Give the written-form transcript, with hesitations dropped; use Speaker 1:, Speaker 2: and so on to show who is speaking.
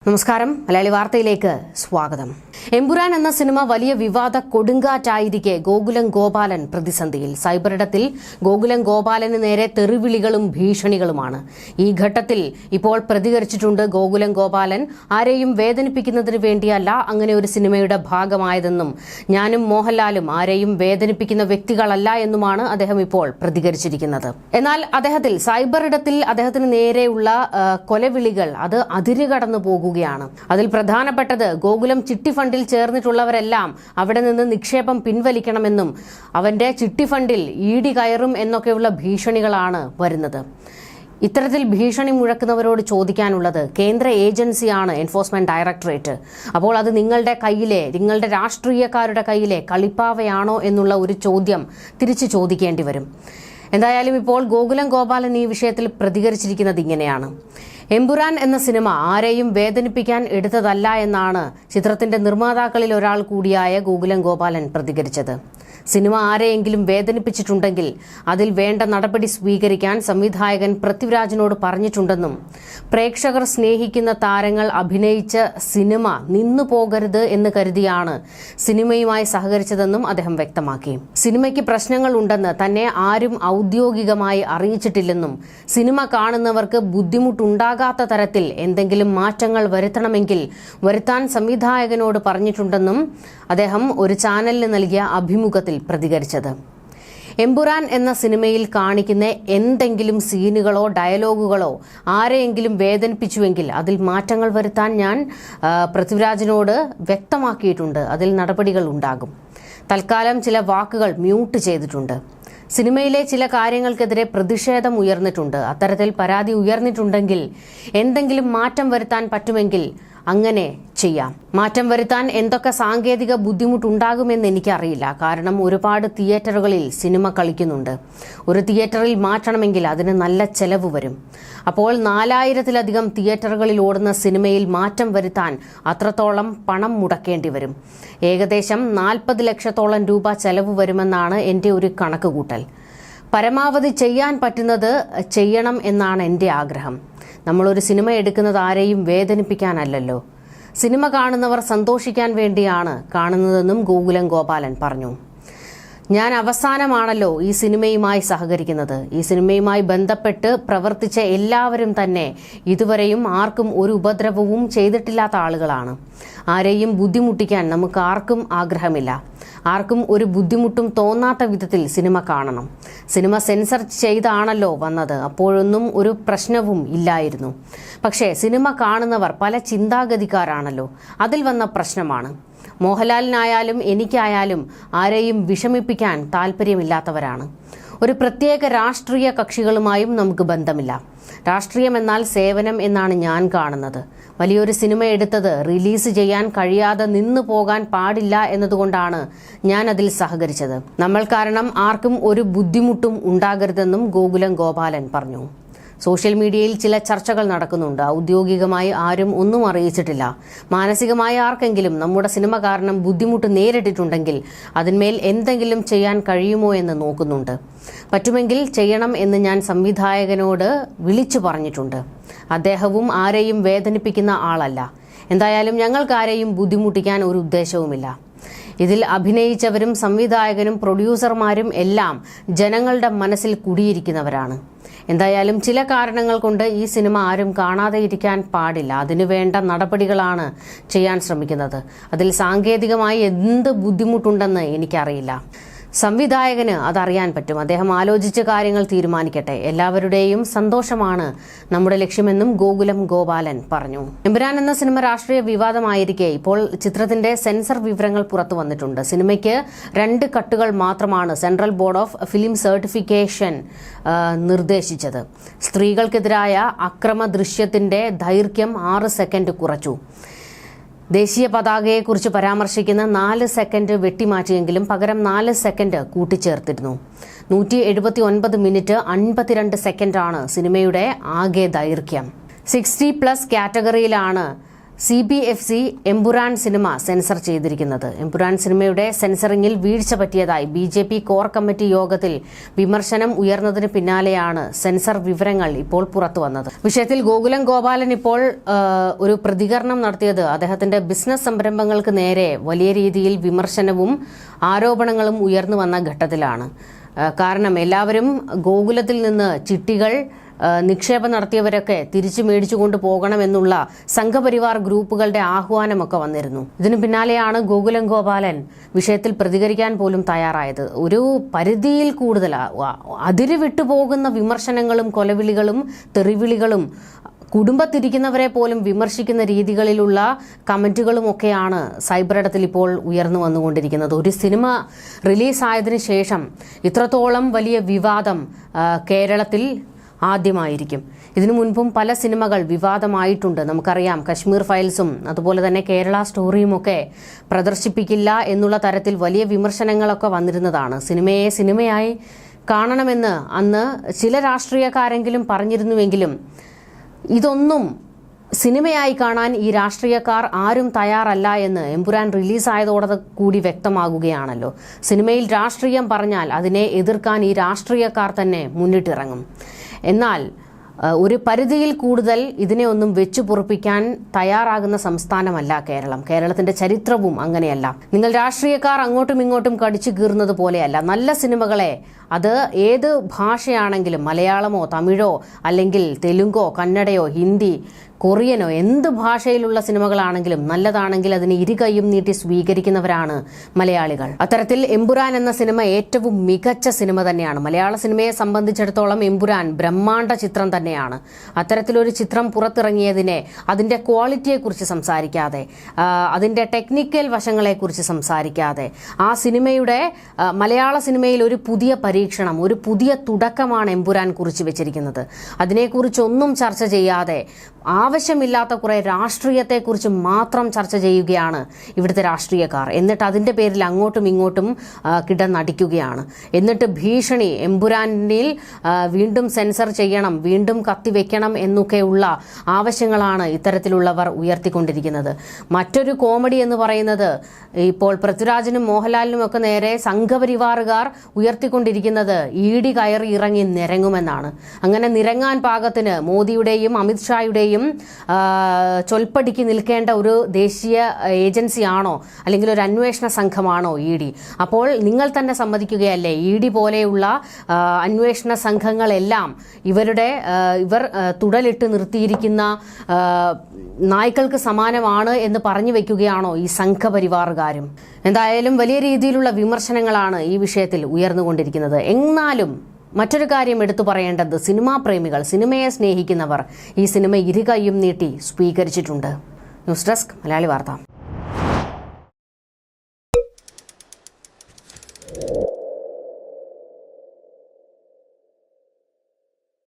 Speaker 1: നമസ്കാരം, മലയാളി വാർത്തയിലേക്ക് സ്വാഗതം. എമ്പുരാൻ എന്ന സിനിമ വലിയ വിവാദ കൊടുങ്കാറ്റായിരിക്കെ ഗോകുലം ഗോപാലൻ പ്രതിസന്ധിയിൽ. സൈബറിടത്തിൽ ഗോകുലം ഗോപാലന് നേരെ തെറിവിളികളും ഭീഷണികളുമാണ്. ഈ ഘട്ടത്തിൽ ഇപ്പോൾ പ്രതികരിച്ചിട്ടുണ്ട് ഗോകുലം ഗോപാലൻ. ആരെയും വേദനിപ്പിക്കുന്നതിന് വേണ്ടിയല്ല അങ്ങനെ ഒരു സിനിമയുടെ ഭാഗമായതെന്നും ഞാനും മോഹൻലാലും ആരെയും വേദനിപ്പിക്കുന്ന വ്യക്തികളല്ല എന്നുമാണ് അദ്ദേഹം ഇപ്പോൾ പ്രതികരിച്ചിരിക്കുന്നത്. എന്നാൽ സൈബറിടത്തിൽ അദ്ദേഹത്തിന് നേരെയുള്ള കൊലവിളികൾ അത് അതിരുകടന്നു പോകുകയാണ്. അതിൽ പ്രധാനപ്പെട്ടത് ഗോകുലം ചിട്ടി ഫണ്ടിൽ ചേർന്നിട്ടുള്ളവരെല്ലാം അവിടെ നിന്ന് നിക്ഷേപം പിൻവലിക്കണമെന്നും അവന്റെ ചിട്ടി ഫണ്ടിൽ ഇഡി കയറും എന്നൊക്കെയുള്ള ഭീഷണികളാണ് വരുന്നത്. ഇത്തരത്തിൽ ഭീഷണി മുഴക്കുന്നവരോട് ചോദിക്കാനുള്ളത്, കേന്ദ്ര ഏജൻസിയാണ് എൻഫോഴ്സ്മെന്റ് ഡയറക്ടറേറ്റ്. അപ്പോൾ അത് നിങ്ങളുടെ രാഷ്ട്രീയക്കാരുടെ കയ്യിലെ കളിപ്പാവയാണോ എന്നുള്ള ഒരു ചോദ്യം തിരിച്ചു ചോദിക്കേണ്ടി വരും. എന്തായാലും ഇപ്പോൾ ഗോകുലം ഗോപാലൻ ഈ വിഷയത്തിൽ പ്രതികരിച്ചിരിക്കുന്നത് ഇങ്ങനെയാണ്. എമ്പുരാൻ എന്ന സിനിമ ആരെയും വേദനിപ്പിക്കാൻ എടുത്തതല്ല എന്നാണ് ചിത്രത്തിന്റെ നിർമ്മാതാക്കളിൽ ഒരാൾ കൂടിയായ ഗോകുലം ഗോപാലൻ പ്രതികരിച്ചത്. സിനിമ ആരെയെങ്കിലും വേദനിപ്പിച്ചിട്ടുണ്ടെങ്കിൽ അതിൽ വേണ്ട നടപടി സ്വീകരിക്കാൻ സംവിധായകൻ പൃഥ്വിരാജിനോട് പറഞ്ഞിട്ടുണ്ടെന്നും പ്രേക്ഷകർ സ്നേഹിക്കുന്ന താരങ്ങൾ അഭിനയിച്ച സിനിമ നിന്നു പോകരുത് എന്ന് കരുതിയാണ് സിനിമയുമായി സഹകരിച്ചതെന്നും അദ്ദേഹം വ്യക്തമാക്കി. സിനിമയ്ക്ക് പ്രശ്നങ്ങൾ ഉണ്ടെന്ന് തന്നെ ആരും ഔദ്യോഗികമായി അറിയിച്ചിട്ടില്ലെന്നും സിനിമ കാണുന്നവർക്ക് ബുദ്ധിമുട്ടുണ്ടാകാത്ത തരത്തിൽ എന്തെങ്കിലും മാറ്റങ്ങൾ വരുത്തണമെങ്കിൽ വരുത്താൻ സംവിധായകനോട് പറഞ്ഞിട്ടുണ്ടെന്നും അദ്ദേഹം ഒരു ചാനലിന് നൽകിയ അഭിമുഖത്തിൽ പ്രതികരിച്ചത്. എമ്പുരാൻ എന്ന സിനിമയിൽ കാണിക്കുന്ന എന്തെങ്കിലും സീനുകളോ ഡയലോഗുകളോ ആരെയെങ്കിലും വേദനിപ്പിച്ചുവെങ്കിൽ അതിൽ മാറ്റങ്ങൾ വരുത്താൻ ഞാൻ പൃഥ്വിരാജിനോട് വ്യക്തമാക്കിയിട്ടുണ്ട്. അതിൽ നടപടികൾ ഉണ്ടാകും. തൽക്കാലം ചില വാക്കുകൾ മ്യൂട്ട് ചെയ്തിട്ടുണ്ട്. സിനിമയിലെ ചില കാര്യങ്ങൾക്കെതിരെ പ്രതിഷേധം ഉയർന്നിട്ടുണ്ട്. അത്തരത്തിൽ പരാതി ഉയർന്നിട്ടുണ്ടെങ്കിൽ എന്തെങ്കിലും മാറ്റം വരുത്താൻ പറ്റുമെങ്കിൽ അങ്ങനെ ചെയ്യാം. മാറ്റം വരുത്താൻ എന്തൊക്കെ സാങ്കേതിക ബുദ്ധിമുട്ടുണ്ടാകുമെന്ന് എനിക്കറിയില്ല. കാരണം ഒരുപാട് തിയേറ്ററുകളിൽ സിനിമ കളിക്കുന്നുണ്ട്. ഒരു തിയേറ്ററിൽ മാറ്റണമെങ്കിൽ അതിന് നല്ല ചെലവ് വരും. അപ്പോൾ 4000-ലധികം തിയേറ്ററുകളിൽ ഓടുന്ന സിനിമയിൽ മാറ്റം വരുത്താൻ അത്രത്തോളം പണം മുടക്കേണ്ടി വരും. ഏകദേശം 40 ലക്ഷത്തോളം രൂപ ചെലവ് വരുമെന്നാണ് എൻ്റെ ഒരു കണക്കുകൂട്ടൽ. പരമാവധി ചെയ്യാൻ പറ്റുന്നത് ചെയ്യണം എന്നാണ് എൻ്റെ ആഗ്രഹം. നമ്മളൊരു സിനിമ എടുക്കുന്നത് ആരെയും വേദനിപ്പിക്കാനല്ലല്ലോ. സിനിമ കാണുന്നവർ സന്തോഷിക്കാൻ വേണ്ടിയാണ് കാണുന്നതെന്നും ഗോകുലം ഗോപാലൻ പറഞ്ഞു. ഞാൻ അവസാനമാണല്ലോ ഈ സിനിമയുമായി സഹകരിക്കുന്നത്. ഈ സിനിമയുമായി ബന്ധപ്പെട്ട് പ്രവർത്തിച്ച എല്ലാവരും തന്നെ ഇതുവരെയും ആർക്കും ഒരു ഉപദ്രവവും ചെയ്തിട്ടില്ലാത്ത ആളുകളാണ്. ആരെയും ബുദ്ധിമുട്ടിക്കാൻ നമുക്ക് ആർക്കും ആഗ്രഹമില്ല. ആർക്കും ഒരു ബുദ്ധിമുട്ടും തോന്നാത്ത വിധത്തിൽ സിനിമ കാണണം. സിനിമ സെൻസർ ചെയ്താണല്ലോ വന്നത്. അപ്പോഴൊന്നും ഒരു പ്രശ്നവും ഇല്ലായിരുന്നു. പക്ഷേ സിനിമ കാണുന്നവർ പല ചിന്താഗതിക്കാരാണല്ലോ. അതിൽ വന്ന പ്രശ്നമാണ്. മോഹൻലാലിനായാലും എനിക്കായാലും ആരെയും വിഷമിപ്പിക്കാൻ താല്പര്യമില്ലാത്തവരാണ്. ഒരു പ്രത്യേക രാഷ്ട്രീയ കക്ഷികളുമായും നമുക്ക് ബന്ധമില്ല. രാഷ്ട്രീയം എന്നാൽ സേവനം എന്നാണ് ഞാൻ കാണുന്നത്. വലിയൊരു സിനിമ എടുത്തത് റിലീസ് ചെയ്യാൻ കഴിയാതെ നിന്നു പോകാൻ പാടില്ല എന്നതുകൊണ്ടാണ് ഞാൻ അതിൽ സഹകരിച്ചത്. നമ്മൾ കാരണം ആർക്കും ഒരു ബുദ്ധിമുട്ടും ഉണ്ടാകരുതെന്നും ഗോകുലം ഗോപാലൻ പറഞ്ഞു. സോഷ്യൽ മീഡിയയിൽ ചില ചർച്ചകൾ നടക്കുന്നുണ്ട്. ഔദ്യോഗികമായി ആരും ഒന്നും അറിയിച്ചിട്ടില്ല. മാനസികമായി ആർക്കെങ്കിലും നമ്മുടെ സിനിമ കാരണം ബുദ്ധിമുട്ട് നേരിട്ടിട്ടുണ്ടെങ്കിൽ അതിന്മേൽ എന്തെങ്കിലും ചെയ്യാൻ കഴിയുമോ എന്ന് നോക്കുന്നുണ്ട്. പറ്റുമെങ്കിൽ ചെയ്യണം എന്ന് ഞാൻ സംവിധായകനോട് വിളിച്ചു പറഞ്ഞിട്ടുണ്ട്. അദ്ദേഹവും ആരെയും വേദനിപ്പിക്കുന്ന ആളല്ല. എന്തായാലും ഞങ്ങൾക്കാരെയും ബുദ്ധിമുട്ടിക്കാൻ ഒരു ഉദ്ദേശവുമില്ല. ഇതിൽ അഭിനയിച്ചവരും സംവിധായകനും പ്രൊഡ്യൂസർമാരും എല്ലാം ജനങ്ങളുടെ മനസ്സിൽ കുടിയിരിക്കുന്നവരാണ്. എന്തായാലും ചില കാരണങ്ങൾ കൊണ്ട് ഈ സിനിമ ആരും കാണാതെ ഇരിക്കാൻ പാടില്ല. അതിനുവേണ്ട നടപടികളാണ് ചെയ്യാൻ ശ്രമിക്കുന്നത്. അതിൽ സാങ്കേതികമായി എന്ത് ബുദ്ധിമുട്ടുണ്ടെന്ന് എനിക്കറിയില്ല. സംവിധായകന് അതറിയാൻ പറ്റും. അദ്ദേഹം ആലോചിച്ച കാര്യങ്ങൾ തീരുമാനിക്കട്ടെ. എല്ലാവരുടെയും സന്തോഷമാണ് നമ്മുടെ ലക്ഷ്യമെന്നും ഗോകുലം ഗോപാലൻ പറഞ്ഞു. എമ്പുരാൻ എന്ന സിനിമ രാഷ്ട്രീയ വിവാദമായിരിക്കെ ഇപ്പോൾ ചിത്രത്തിന്റെ സെൻസർ വിവരങ്ങൾ പുറത്തു വന്നിട്ടുണ്ട്. സിനിമയ്ക്ക് 2 കട്ടുകൾ മാത്രമാണ് central board of film certification നിർദ്ദേശിച്ചത്. സ്ത്രീകൾക്കെതിരായ അക്രമ ദൃശ്യത്തിന്റെ ദൈർഘ്യം 6 സെക്കൻഡ് കുറച്ചു. ദേശീയ പതാകയെക്കുറിച്ച് പരാമർശിക്കുന്ന 4 സെക്കൻഡ് വെട്ടിമാറ്റിയെങ്കിലും പകരം 4 സെക്കൻഡ് കൂട്ടിച്ചേർത്തിരുന്നു. 179 മിനിറ്റ് 52 സെക്കൻഡാണ് സിനിമയുടെ ആകെ ദൈർഘ്യം. 60+ കാറ്റഗറിയിലാണ് CBFC എമ്പുരാൻ സിനിമ സെൻസർ ചെയ്തിരിക്കുന്നത്. എമ്പുരാൻ സിനിമയുടെ സെൻസറിംഗിൽ വീഴ്ച പറ്റിയതായി BJP കോർ കമ്മിറ്റി യോഗത്തിൽ വിമർശനം ഉയർന്നതിന് പിന്നാലെയാണ് സെൻസർ വിവരങ്ങൾ ഇപ്പോൾ പുറത്തുവന്നത്. വിഷയത്തിൽ ഗോകുലം ഗോപാലൻ ഇപ്പോൾ ഒരു പ്രതികരണം നടത്തിയത് അദ്ദേഹത്തിന്റെ ബിസിനസ് സംരംഭങ്ങൾക്ക് നേരെ വലിയ രീതിയിൽ വിമർശനവും ആരോപണങ്ങളും ഉയർന്നു വന്ന ഘട്ടത്തിലാണ്. കാരണം എല്ലാവരും ഗോകുലത്തിൽ നിന്ന് ചിട്ടികൾ നിക്ഷേപം നടത്തിയവരൊക്കെ തിരിച്ചു മേടിച്ചുകൊണ്ട് പോകണമെന്നുള്ള സംഘപരിവാർ ഗ്രൂപ്പുകളുടെ ആഹ്വാനമൊക്കെ വന്നിരുന്നു. ഇതിനു പിന്നാലെയാണ് ഗോകുലം ഗോപാലൻ വിഷയത്തിൽ പ്രതികരിക്കാൻ പോലും തയ്യാറായത്. ഒരു പരിധിയിൽ കൂടുതൽ അതിര് വിട്ടുപോകുന്ന വിമർശനങ്ങളും കൊലവിളികളും തെറിവിളികളും കുടുംബത്തിരിക്കുന്നവരെ പോലും വിമർശിക്കുന്ന രീതികളിലുള്ള കമന്റുകളും ഒക്കെയാണ് സൈബറിടത്തിൽ ഇപ്പോൾ ഉയർന്നു വന്നുകൊണ്ടിരിക്കുന്നത്. ഒരു സിനിമ റിലീസായതിനു ശേഷം ഇത്രത്തോളം വലിയ വിവാദം കേരളത്തിൽ ആദ്യമായിരിക്കും. ഇതിനു മുൻപും പല സിനിമകൾ വിവാദമായിട്ടുണ്ട്. നമുക്കറിയാം, കശ്മീർ ഫയൽസും അതുപോലെ തന്നെ കേരള സ്റ്റോറിയും ഒക്കെ പ്രദർശിപ്പിക്കില്ല എന്നുള്ള തരത്തിൽ വലിയ വിമർശനങ്ങളൊക്കെ വന്നിരുന്നതാണ്. സിനിമയെ സിനിമയായി കാണണമെന്ന് അന്ന് ചില രാഷ്ട്രീയക്കാരെങ്കിലും പറഞ്ഞിരുന്നുവെങ്കിലും ഇതൊന്നും സിനിമയായി കാണാൻ ഈ രാഷ്ട്രീയക്കാർ ആരും തയ്യാറല്ല എന്ന് എമ്പുരാൻ റിലീസായതോടെ കൂടി വ്യക്തമാകുകയാണല്ലോ. സിനിമയിൽ രാഷ്ട്രീയം പറഞ്ഞാൽ അതിനെ എതിർക്കാൻ ഈ രാഷ്ട്രീയക്കാർ തന്നെ മുന്നിട്ടിറങ്ങും. എന്നാൽ ഒരു പരിധിയിൽ കൂടുതൽ ഇതിനെ ഒന്നും വെച്ചു പൊറുപ്പിക്കാൻ തയ്യാറാകുന്ന സംസ്ഥാനമല്ല കേരളം. കേരളത്തിന്റെ ചരിത്രവും അങ്ങനെയല്ല. നിങ്ങൾ രാഷ്ട്രീയക്കാർ അങ്ങോട്ടും ഇങ്ങോട്ടും കടിച്ചു കീറുന്നത് പോലെയല്ല. നല്ല സിനിമകളെ അത് ഏത് ഭാഷയാണെങ്കിലും, മലയാളമോ തമിഴോ അല്ലെങ്കിൽ തെലുങ്കോ കന്നഡയോ ഹിന്ദി കൊറിയനോ എന്ത് ഭാഷയിലുള്ള സിനിമകളാണെങ്കിലും നല്ലതാണെങ്കിൽ അതിന് ഇരുകൈയും നീട്ടി സ്വീകരിക്കുന്നവരാണ് മലയാളികൾ. അത്തരത്തിൽ എമ്പുരാൻ എന്ന സിനിമ ഏറ്റവും മികച്ച സിനിമ തന്നെയാണ്. മലയാള സിനിമയെ സംബന്ധിച്ചിടത്തോളം എമ്പുരാൻ ബ്രഹ്മാണ്ഡ ചിത്രം തന്നെയാണ്. അത്തരത്തിലൊരു ചിത്രം പുറത്തിറങ്ങിയതിനെ അതിന്റെ ക്വാളിറ്റിയെക്കുറിച്ച് സംസാരിക്കാതെ, അതിന്റെ ടെക്നിക്കൽ വശങ്ങളെക്കുറിച്ച് സംസാരിക്കാതെ, ആ സിനിമയുടെ മലയാള സിനിമയിൽ ഒരു പുതിയ പരീക്ഷണം, ഒരു പുതിയ തുടക്കമാണ് എമ്പുരാൻ കുറിച്ച് വെച്ചിരിക്കുന്നത്. അതിനെക്കുറിച്ചൊന്നും ചർച്ച ചെയ്യാതെ ആവശ്യമില്ലാത്ത കുറെ രാഷ്ട്രീയത്തെക്കുറിച്ച് മാത്രം ചർച്ച ചെയ്യുകയാണ് ഇവിടുത്തെ രാഷ്ട്രീയക്കാർ. എന്നിട്ട് അതിന്റെ പേരിൽ അങ്ങോട്ടും ഇങ്ങോട്ടും കിടന്നടിക്കുകയാണ്. എന്നിട്ട് ഭീഷണി, എമ്പുരാനിൽ വീണ്ടും സെൻസർ ചെയ്യണം, വീണ്ടും കത്തിവെക്കണം എന്നൊക്കെയുള്ള ആവശ്യങ്ങളാണ് ഇത്തരത്തിലുള്ളവർ ഉയർത്തിക്കൊണ്ടിരിക്കുന്നത്. മറ്റൊരു കോമഡി എന്ന് പറയുന്നത് ഇപ്പോൾ പൃഥ്വിരാജിനും മോഹൻലാലിനും ഒക്കെ നേരെ സംഘപരിവാറുകാർ ഉയർത്തിക്കൊണ്ടിരിക്കുന്നത് ED കയറി ഇറങ്ങി നിരങ്ങുമെന്നാണ്. അങ്ങനെ നിരങ്ങാൻ പാകത്തിന് മോദിയുടെയും അമിത്ഷായുടെയും ചൊൽപ്പടിക്ക് നിൽക്കേണ്ട ഒരു ദേശീയ ഏജൻസിയാണോ അല്ലെങ്കിൽ ഒരു അന്വേഷണ സംഘമാണോ ED? അപ്പോൾ നിങ്ങൾ തന്നെ സമ്മതിക്കുകയല്ലേ, ED പോലെയുള്ള അന്വേഷണ സംഘങ്ങളെല്ലാം ഇവർ തുടലിട്ട് നിർത്തിയിരിക്കുന്ന നായ്ക്കൾക്ക് സമാനമാണ് എന്ന് പറഞ്ഞു വെക്കുകയാണോ ഈ സംഘപരിവാറുകാരും? എന്തായാലും വലിയ രീതിയിലുള്ള വിമർശനങ്ങളാണ് ഈ വിഷയത്തിൽ ഉയർന്നുകൊണ്ടിരിക്കുന്നത്. എന്നാലും മറ്റൊരു കാര്യം എടുത്തു പറയേണ്ടത്, സിനിമാ പ്രേമികൾ, സിനിമയെ സ്നേഹിക്കുന്നവർ ഈ സിനിമ ഇരുകൈയും നീട്ടി സ്വീകരിച്ചിട്ടുണ്ട്. ന്യൂസ് ഡെസ്ക് മലയാളി വാർത്ത.